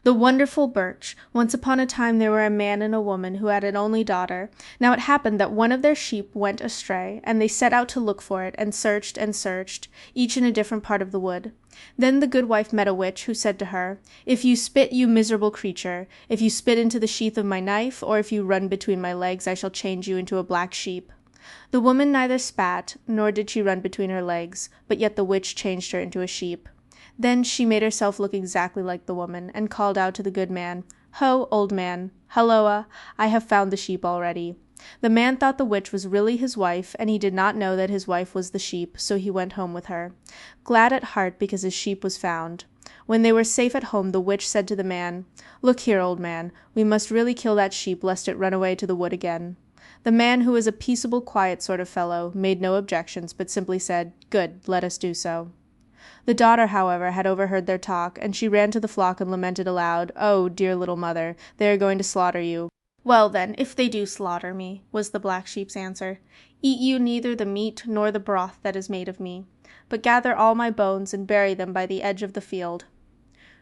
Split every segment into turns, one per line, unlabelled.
The wonderful Birch. Once upon a time there were a man and a woman who had an only daughter. Now it happened that one of their sheep went astray, and they set out to look for it, and searched, each in a different part of the wood. Then the good wife met a witch, who said to her, "If you spit, you miserable creature, if you spit into the sheath of my knife, or if you run between my legs, I shall change you into a black sheep." The woman neither spat, nor did she run between her legs, but yet the witch changed her into a sheep. Then she made herself look exactly like the woman, and called out to the good man, "Ho, old man, halloa, I have found the sheep already." The man thought the witch was really his wife, and he did not know that his wife was the sheep, so he went home with her, glad at heart because his sheep was found. When they were safe at home, the witch said to the man, "Look here, old man, we must really kill that sheep lest it run away to the wood again." The man, who was a peaceable, quiet sort of fellow, made no objections, but simply said, "Good, let us do so." The daughter, however, had overheard their talk, and she ran to the flock and lamented aloud, "Oh, dear little mother, they are going to slaughter you." "Well, then, if they do slaughter me," was the black sheep's answer, "eat you neither the meat nor the broth that is made of me, but gather all my bones and bury them by the edge of the field."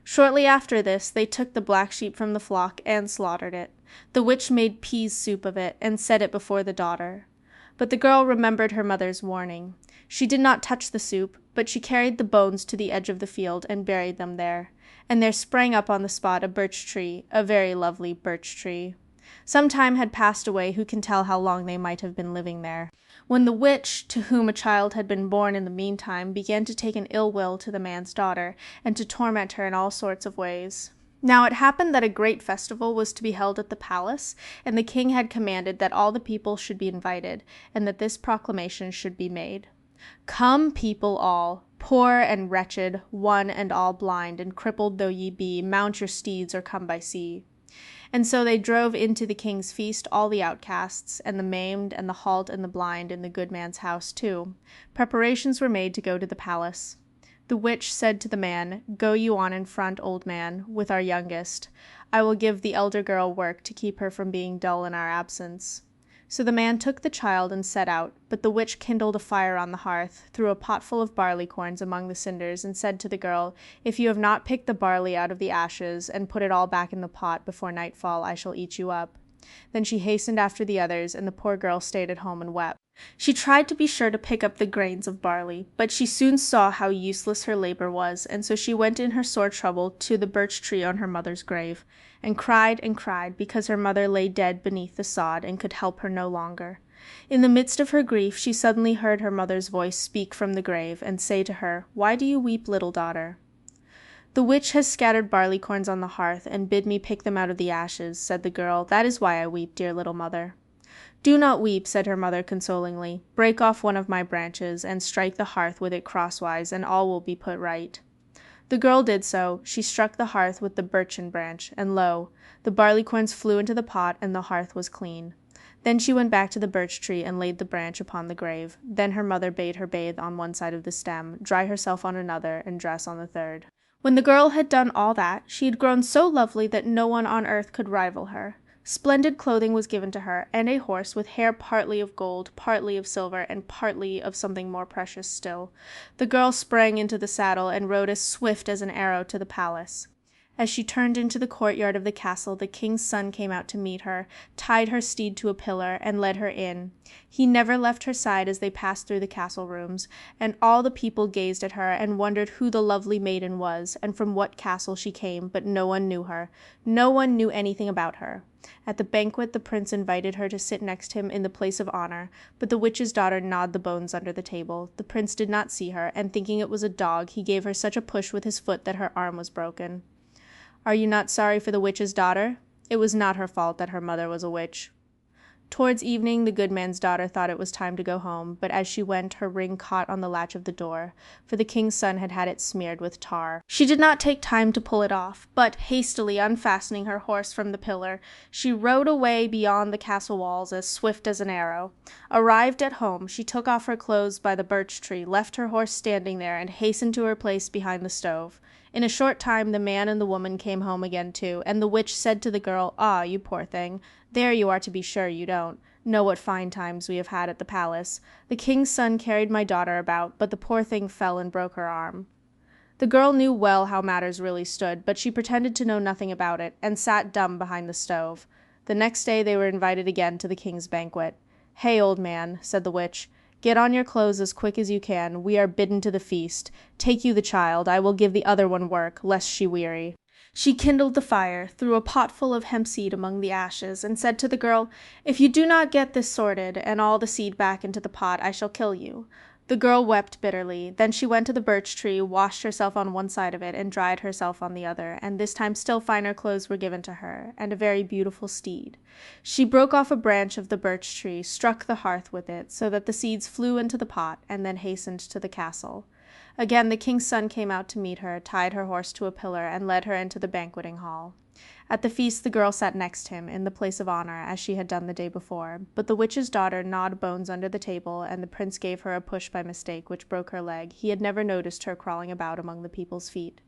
Shortly after this they took the black sheep from the flock and slaughtered it. The witch made peas soup of it, and set it before the daughter. But the girl remembered her mother's warning. She did not touch the soup, but she carried the bones to the edge of the field and buried them there. And there sprang up on the spot a birch tree, a very lovely birch tree. Some time had passed away, who can tell how long they might have been living there, when the witch, to whom a child had been born in the meantime, began to take an ill will to the man's daughter, and to torment her in all sorts of ways. Now it happened that a great festival was to be held at the palace, and the king had commanded that all the people should be invited, and that this proclamation should be made: "Come, people all, poor and wretched, one and all blind, and crippled though ye be, mount your steeds or come by sea." And so they drove into the king's feast all the outcasts, and the maimed, and the halt, and the blind, in the good man's house too. Preparations were made to go to the palace. The witch said to the man, "Go you on in front, old man, with our youngest. I will give the elder girl work to keep her from being dull in our absence." So the man took the child and set out, but the witch kindled a fire on the hearth, threw a potful of barleycorns among the cinders, and said to the girl, "If you have not picked the barley out of the ashes, and put it all back in the pot before nightfall, I shall eat you up." Then she hastened after the others, and the poor girl stayed at home and wept. She tried to be sure to pick up the grains of barley, but she soon saw how useless her labor was, and so she went in her sore trouble to the birch tree on her mother's grave, and cried because her mother lay dead beneath the sod and could help her no longer. In the midst of her grief she suddenly heard her mother's voice speak from the grave, and say to her, "Why do you weep, little daughter?" "The witch has scattered barleycorns on the hearth, and bid me pick them out of the ashes," said the girl. "That is why I weep, dear little mother." "Do not weep," said her mother consolingly. "Break off one of my branches, and strike the hearth with it crosswise, and all will be put right." The girl did so. She struck the hearth with the birchen branch, and lo, the barleycorns flew into the pot, and the hearth was clean. Then she went back to the birch tree and laid the branch upon the grave. Then her mother bade her bathe on one side of the stem, dry herself on another, and dress on the third. When the girl had done all that, she had grown so lovely that no one on earth could rival her. Splendid clothing was given to her, and a horse with hair partly of gold, partly of silver, and partly of something more precious still. The girl sprang into the saddle and rode as swift as an arrow to the palace. As she turned into the courtyard of the castle, the king's son came out to meet her, tied her steed to a pillar, and led her in. He never left her side as they passed through the castle rooms, and all the people gazed at her and wondered who the lovely maiden was, and from what castle she came, but no one knew her. No one knew anything about her. At the banquet the prince invited her to sit next him in the place of honor, but the witch's daughter gnawed the bones under the table. The prince did not see her, and thinking it was a dog, he gave her such a push with his foot that her arm was broken. Are you not sorry for the witch's daughter? It was not her fault that her mother was a witch. Towards evening the good man's daughter thought it was time to go home, but as she went her ring caught on the latch of the door, for the king's son had had it smeared with tar. She did not take time to pull it off, but, hastily unfastening her horse from the pillar, she rode away beyond the castle walls as swift as an arrow. Arrived at home, she took off her clothes by the birch tree, left her horse standing there, and hastened to her place behind the stove. In a short time the man and the woman came home again too, and the witch said to the girl, "Ah, you poor thing, there you are to be sure you don't know what fine times we have had at the palace. The king's son carried my daughter about, but the poor thing fell and broke her arm." The girl knew well how matters really stood, but she pretended to know nothing about it, and sat dumb behind the stove. The next day they were invited again to the king's banquet. "Hey, old man," said the witch, "get on your clothes as quick as you can. We are bidden to the feast. Take you the child. I will give the other one work, lest she weary." She kindled the fire, threw a pot full of hemp seed among the ashes, and said to the girl, "If you do not get this sorted, and all the seed back into the pot, I shall kill you." The girl wept bitterly. Then she went to the birch tree, washed herself on one side of it, and dried herself on the other, and this time still finer clothes were given to her, and a very beautiful steed. She broke off a branch of the birch tree, struck the hearth with it, so that the seeds flew into the pot, and then hastened to the castle. Again the king's son came out to meet her, tied her horse to a pillar, and led her into the banqueting hall. At the feast the girl sat next him, in the place of honor, as she had done the day before, but the witch's daughter gnawed bones under the table, and the prince gave her a push by mistake, which broke her leg. He had never noticed her crawling about among the people's feet.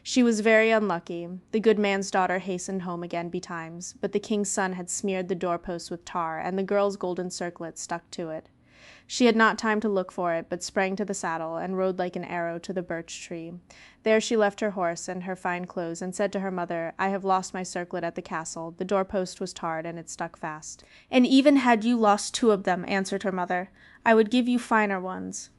She was very unlucky. The good man's daughter hastened home again betimes, but the king's son had smeared the doorpost with tar, and the girl's golden circlet stuck to it. She had not time to look for it, but sprang to the saddle, and rode like an arrow to the birch tree. There she left her horse and her fine clothes, and said to her mother, "I have lost my circlet at the castle. The doorpost was tarred, and it stuck fast." "And even had you lost 2 of them," answered her mother, "I would give you finer ones."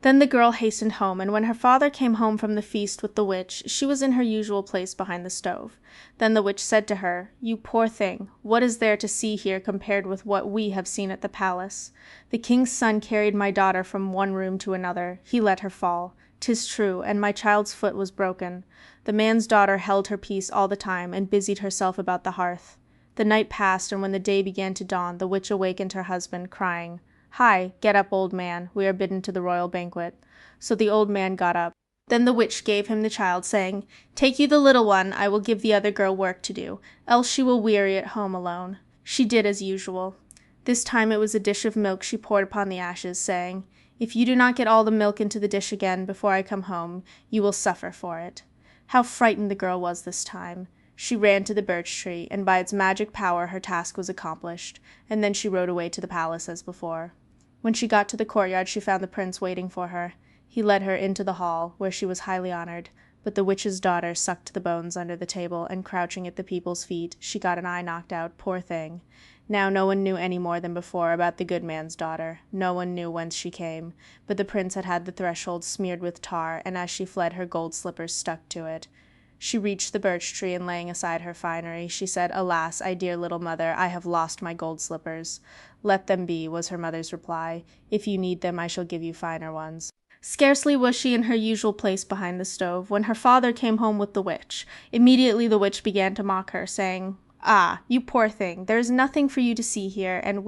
Then the girl hastened home, and when her father came home from the feast with the witch, she was in her usual place behind the stove. Then the witch said to her, "You poor thing, what is there to see here compared with what we have seen at the palace? The king's son carried my daughter from one room to another. He let her fall. 'Tis true, and my child's foot was broken. The man's daughter held her peace all the time, and busied herself about the hearth. The night passed, and when the day began to dawn, the witch awakened her husband, crying, 'Hi, get up, old man, we are bidden to the royal banquet.' So the old man got up. Then the witch gave him the child, saying, 'Take you the little one, I will give the other girl work to do, else she will weary at home alone.' She did as usual. This time it was a dish of milk she poured upon the ashes, saying, 'If you do not get all the milk into the dish again before I come home, you will suffer for it.' How frightened the girl was this time! She ran to the birch tree, and by its magic power her task was accomplished, and then she rode away to the palace as before. When she got to the courtyard she found the prince waiting for her. He led her into the hall, where she was highly honored, but the witch's daughter sucked the bones under the table, and crouching at the people's feet, she got an eye knocked out, poor thing. Now no one knew any more than before about the good man's daughter. No one knew whence she came, but the prince had had the threshold smeared with tar, and as she fled her gold slippers stuck to it. She reached the birch tree, and laying aside her finery, she said, "Alas, I dear little mother, I have lost my gold slippers." "Let them be," was her mother's reply. "If you need them, I shall give you finer ones." Scarcely was she in her usual place behind the stove, when her father came home with the witch. Immediately the witch began to mock her, saying, "Ah, you poor thing, there is nothing for you to see here, and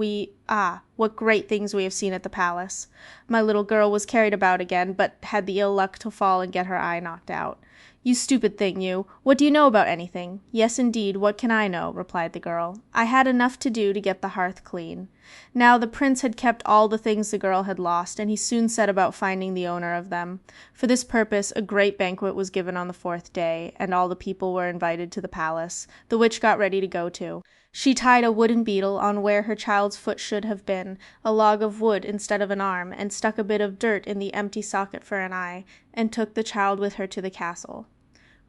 what great things we have seen at the palace. My little girl was carried about again, but had the ill luck to fall and get her eye knocked out. You stupid thing, you! What do you know about anything?" "Yes, indeed, what can I know?" replied the girl. "I had enough to do to get the hearth clean." Now the prince had kept all the things the girl had lost, and he soon set about finding the owner of them. For this purpose a great banquet was given on the 4th day, and all the people were invited to the palace. The witch got ready to go too. She tied a wooden beetle on where her child's foot should have been, a log of wood instead of an arm, and stuck a bit of dirt in the empty socket for an eye, and took the child with her to the castle.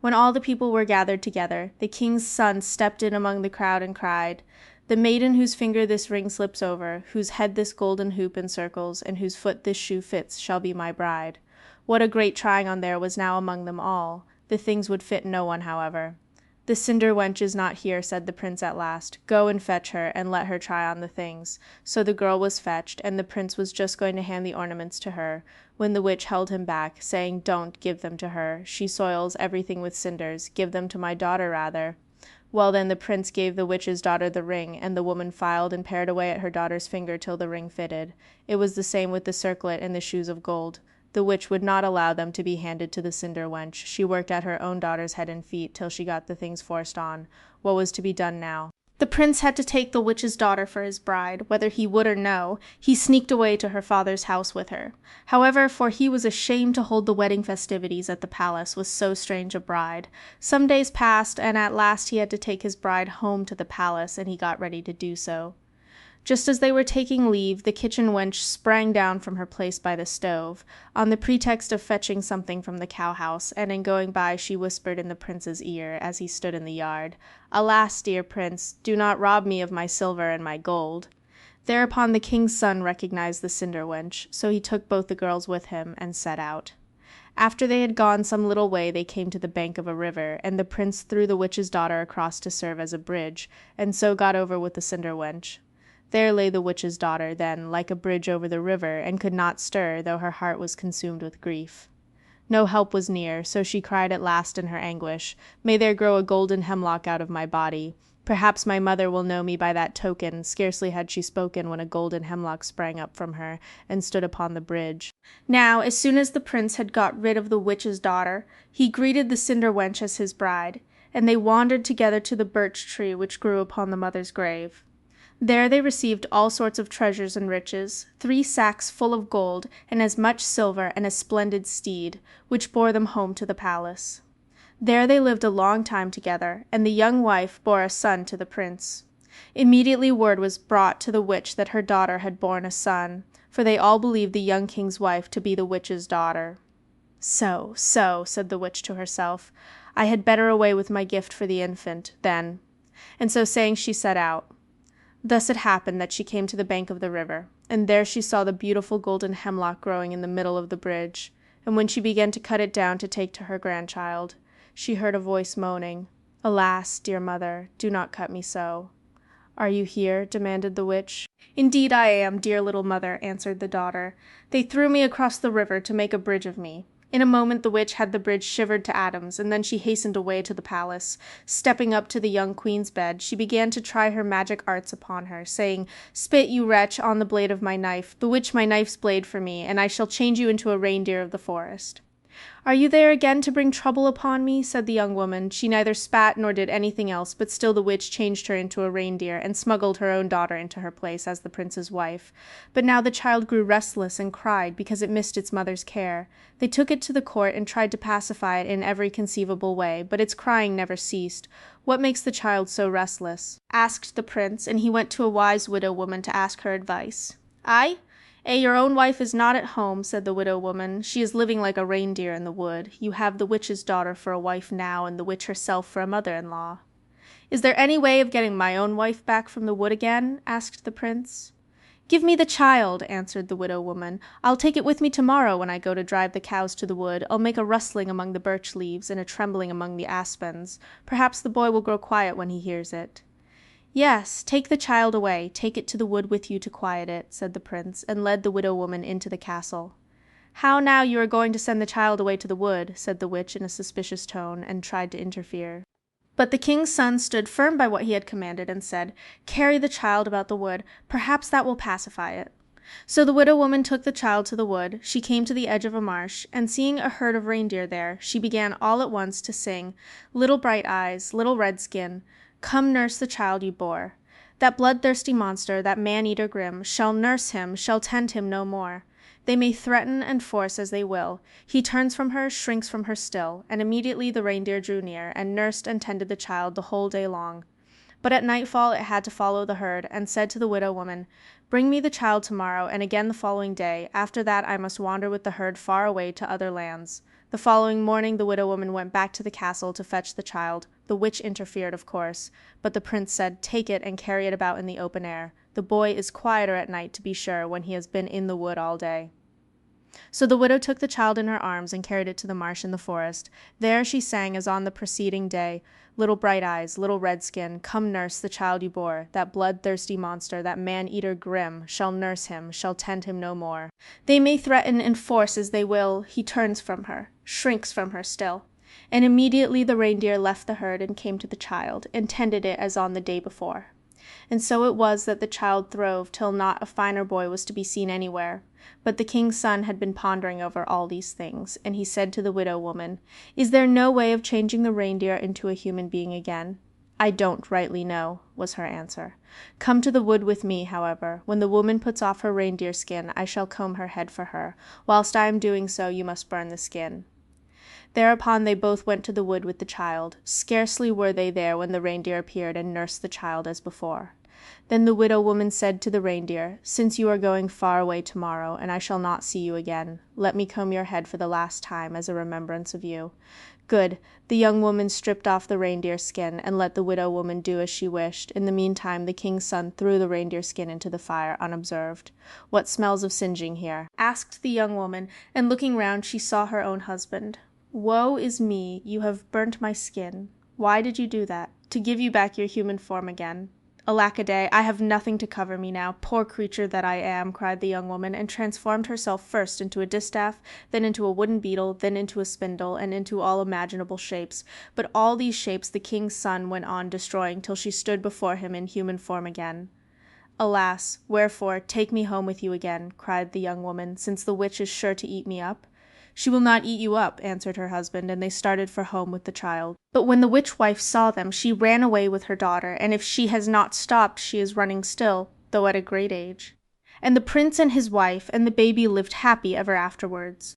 When all the people were gathered together, the king's son stepped in among the crowd and cried, "The maiden whose finger this ring slips over, whose head this golden hoop encircles, and whose foot this shoe fits, shall be my bride." What a great trying on there was now among them all. The things would fit no one, however. "The cinder wench is not here," said the prince at last. "Go and fetch her, and let her try on the things." So the girl was fetched, and the prince was just going to hand the ornaments to her, when the witch held him back, saying, "Don't give them to her. She soils everything with cinders. Give them to my daughter rather." Well then the prince gave the witch's daughter the ring, and the woman filed and pared away at her daughter's finger till the ring fitted. It was the same with the circlet and the shoes of gold. The witch would not allow them to be handed to the cinder wench. She worked at her own daughter's head and feet till she got the things forced on. What was to be done now? The prince had to take the witch's daughter for his bride, whether he would or no. He sneaked away to her father's house with her. However, for he was ashamed to hold the wedding festivities at the palace with so strange a bride. Some days passed, and at last he had to take his bride home to the palace, and he got ready to do so. Just as they were taking leave, the kitchen wench sprang down from her place by the stove, on the pretext of fetching something from the cow-house, and in going by she whispered in the prince's ear, as he stood in the yard, "Alas, dear prince, do not rob me of my silver and my gold." Thereupon the king's son recognized the cinder wench, so he took both the girls with him, and set out. After they had gone some little way they came to the bank of a river, and the prince threw the witch's daughter across to serve as a bridge, and so got over with the cinder wench. There lay the witch's daughter, then, like a bridge over the river, and could not stir, though her heart was consumed with grief. No help was near, so she cried at last in her anguish, "May there grow a golden hemlock out of my body. Perhaps my mother will know me by that token." Scarcely had she spoken when a golden hemlock sprang up from her, and stood upon the bridge. Now, as soon as the prince had got rid of the witch's daughter, he greeted the cinder wench as his bride, and they wandered together to the birch tree which grew upon the mother's grave. There they received all sorts of treasures and riches, 3 sacks full of gold, and as much silver, and a splendid steed, which bore them home to the palace. There they lived a long time together, and the young wife bore a son to the prince. Immediately word was brought to the witch that her daughter had borne a son, for they all believed the young king's wife to be the witch's daughter. So, said the witch to herself, I had better away with my gift for the infant, then. And so saying she set out. Thus it happened that she came to the bank of the river, and there she saw the beautiful golden hemlock growing in the middle of the bridge, and when she began to cut it down to take to her grandchild, she heard a voice moaning, "Alas, dear mother, do not cut me so." "Are you here?" demanded the witch. "Indeed I am, dear little mother," answered the daughter. "They threw me across the river to make a bridge of me." In a moment the witch had the bridge shivered to atoms, and then she hastened away to the palace. Stepping up to the young queen's bed, she began to try her magic arts upon her, saying, "Spit, you wretch, on the blade of my knife, bewitch my knife's blade for me, and I shall change you into a reindeer of the forest." "Are you there again to bring trouble upon me?" said the young woman. She neither spat nor did anything else, but still the witch changed her into a reindeer, and smuggled her own daughter into her place as the prince's wife. But now the child grew restless and cried, because it missed its mother's care. They took it to the court and tried to pacify it in every conceivable way, but its crying never ceased. "What makes the child so restless?" asked the prince, and he went to a wise widow woman to ask her advice. "I? Your own wife is not at home," said the widow woman. "She is living like a reindeer in the wood. You have the witch's daughter for a wife now, and the witch herself for a mother-in-law." "Is there any way of getting my own wife back from the wood again?" asked the prince. "Give me the child," answered the widow woman. "I'll take it with me tomorrow when I go to drive the cows to the wood. I'll make a rustling among the birch leaves, and a trembling among the aspens. Perhaps the boy will grow quiet when he hears it." "Yes, take the child away, take it to the wood with you to quiet it," said the prince, and led the widow woman into the castle. "How now you are going to send the child away to the wood?" said the witch in a suspicious tone, and tried to interfere. But the king's son stood firm by what he had commanded, and said, "Carry the child about the wood, perhaps that will pacify it." So the widow woman took the child to the wood. She came to the edge of a marsh, and seeing a herd of reindeer there, she began all at once to sing, "Little Bright Eyes, Little Red Skin, come nurse the child you bore. That bloodthirsty monster, that man-eater grim, shall nurse him, shall tend him no more. They may threaten and force as they will, he turns from her, shrinks from her still." And immediately the reindeer drew near, and nursed and tended the child the whole day long. But at nightfall it had to follow the herd, and said to the widow woman, "Bring me the child tomorrow, and again the following day. After that I must wander with the herd far away to other lands." The following morning the widow woman went back to the castle to fetch the child. The witch interfered, of course, but the prince said, "Take it and carry it about in the open air. The boy is quieter at night, to be sure, when he has been in the wood all day." So the widow took the child in her arms and carried it to the marsh in the forest. There she sang as on the preceding day, "Little Bright Eyes, Little Red Skin, come nurse the child you bore. That bloodthirsty monster, that man-eater grim, shall nurse him, shall tend him no more. They may threaten and force as they will, he turns from her, shrinks from her still." And immediately the reindeer left the herd and came to the child, and tended it as on the day before. And so it was that the child throve till not a finer boy was to be seen anywhere. But the king's son had been pondering over all these things, and he said to the widow woman, "Is there no way of changing the reindeer into a human being again?" "I don't rightly know," was her answer. "Come to the wood with me, however. When the woman puts off her reindeer skin, I shall comb her head for her. Whilst I am doing so, you must burn the skin." Thereupon they both went to the wood with the child. Scarcely were they there when the reindeer appeared and nursed the child as before. Then the widow woman said to the reindeer, "Since you are going far away tomorrow, and I shall not see you again, let me comb your head for the last time as a remembrance of you." Good. The young woman stripped off the reindeer skin, and let the widow woman do as she wished. In the meantime the king's son threw the reindeer skin into the fire unobserved. "What smells of singeing here?" asked the young woman, and looking round she saw her own husband. "Woe is me, you have burnt my skin. Why did you do that?" "To give you back your human form again." "Alack-a-day, I have nothing to cover me now, poor creature that I am," cried the young woman, and transformed herself first into a distaff, then into a wooden beetle, then into a spindle, and into all imaginable shapes. But all these shapes the king's son went on destroying till she stood before him in human form again. "Alas, wherefore, take me home with you again," cried the young woman, "since the witch is sure to eat me up." "She will not eat you up," answered her husband, and they started for home with the child. But when the witch wife saw them, she ran away with her daughter, and if she has not stopped, she is running still, though at a great age. And the prince and his wife and the baby lived happy ever afterwards.